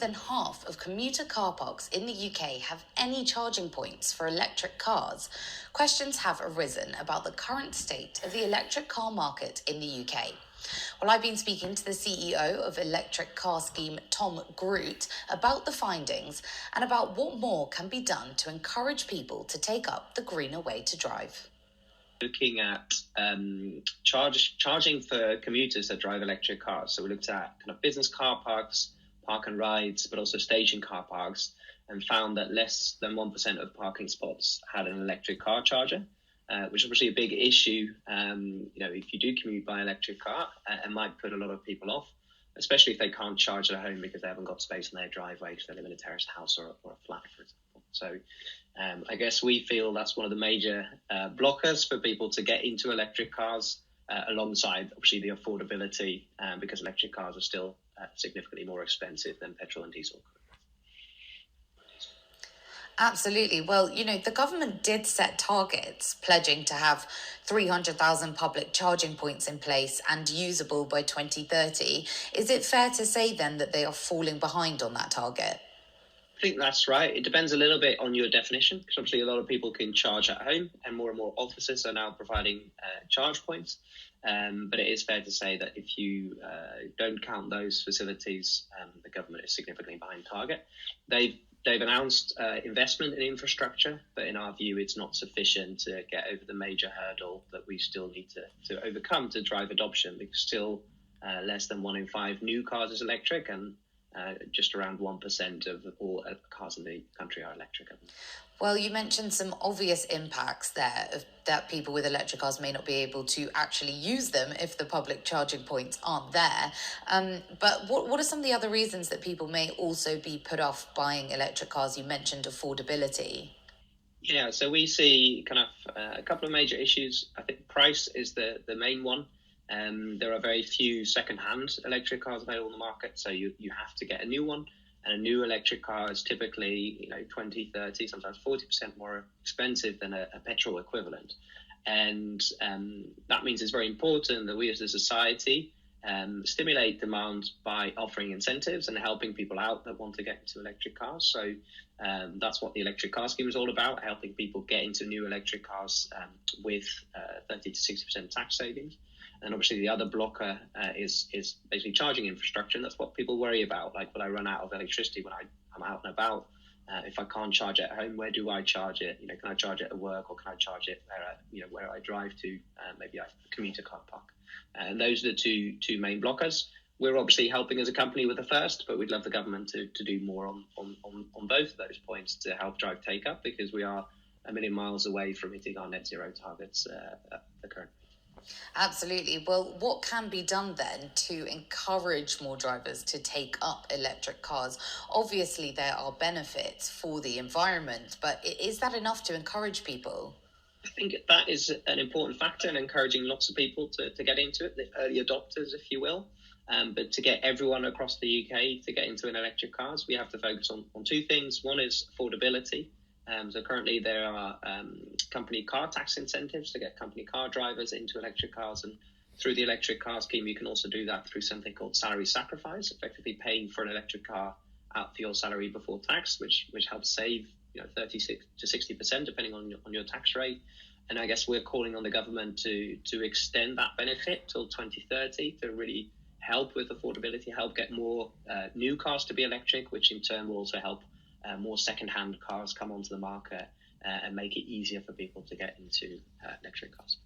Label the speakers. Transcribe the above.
Speaker 1: than half of commuter car parks in the UK have any charging points for electric cars, questions have arisen about the current state of the electric car market in the UK. Well, I've been speaking to the CEO of electric car scheme, Thom Groot, about the findings and about what more can be done to encourage people to take up the greener way to drive.
Speaker 2: Looking at charging for commuters that drive electric cars. So we looked at kind of business car parks, park and rides, but also station car parks, and found that less than 1% of parking spots had an electric car charger, which is obviously a big issue. If you do commute by electric car, it might put a lot of people off, especially if they can't charge at home because they haven't got space in their driveway because they live in a terraced house or a flat, for example. So I guess we feel that's one of the major blockers for people to get into electric cars, alongside obviously the affordability, because electric cars are still significantly more expensive than petrol and diesel.
Speaker 1: Absolutely. Well, the government did set targets, pledging to have 300,000 public charging points in place and usable by 2030. Is it fair to say then that they are falling behind on that target?
Speaker 2: I think that's right. It depends a little bit on your definition, because obviously a lot of people can charge at home, and more offices are now providing charge points. But it is fair to say that if you don't count those facilities, the government is significantly behind target. They've announced investment in infrastructure, but in our view, it's not sufficient to get over the major hurdle that we still need to overcome to drive adoption, because still less than 1 in 5 new cars is electric, and just around 1% of all cars in the country are electric.
Speaker 1: Well, you mentioned some obvious impacts there of that people with electric cars may not be able to actually use them if the public charging points aren't there. But what are some of the other reasons that people may also be put off buying electric cars? You mentioned affordability.
Speaker 2: Yeah, so we see kind of a couple of major issues. I think price is the main one. There are very few second-hand electric cars available in the market, so you have to get a new one. And a new electric car is typically 20, 30, sometimes 40% more expensive than a petrol equivalent. And that means it's very important that we as a society stimulate demand by offering incentives and helping people out that want to get into electric cars. So that's what the electric car scheme is all about, helping people get into new electric cars with 30 to 60% tax savings. And obviously the other blocker is basically charging infrastructure, and that's what people worry about. Like, will I run out of electricity when I'm out and about? If I can't charge it at home, where do I charge it? Can I charge it at work, or can I charge it where I drive to? Maybe a commuter car park. And those are the two main blockers. We're obviously helping as a company with the first, but we'd love the government to do more on both of those points to help drive take up, because we are a million miles away from hitting our net zero targets at the current.
Speaker 1: Absolutely. Well, what can be done then to encourage more drivers to take up electric cars? Obviously, there are benefits for the environment, but is that enough to encourage people?
Speaker 2: I think that is an important factor in encouraging lots of people to get into it, the early adopters, if you will. But to get everyone across the UK to get into an electric cars, we have to focus on two things. One is affordability. So currently there are company car tax incentives to get company car drivers into electric cars, and through the electric car scheme you can also do that through something called salary sacrifice, effectively paying for an electric car out for your salary before tax, which helps save 36 to 60% depending on your tax rate. And I guess we're calling on the government to extend that benefit till 2030 to really help with affordability, help get more new cars to be electric, which in turn will also help more second-hand cars come onto the market and make it easier for people to get into electric cars.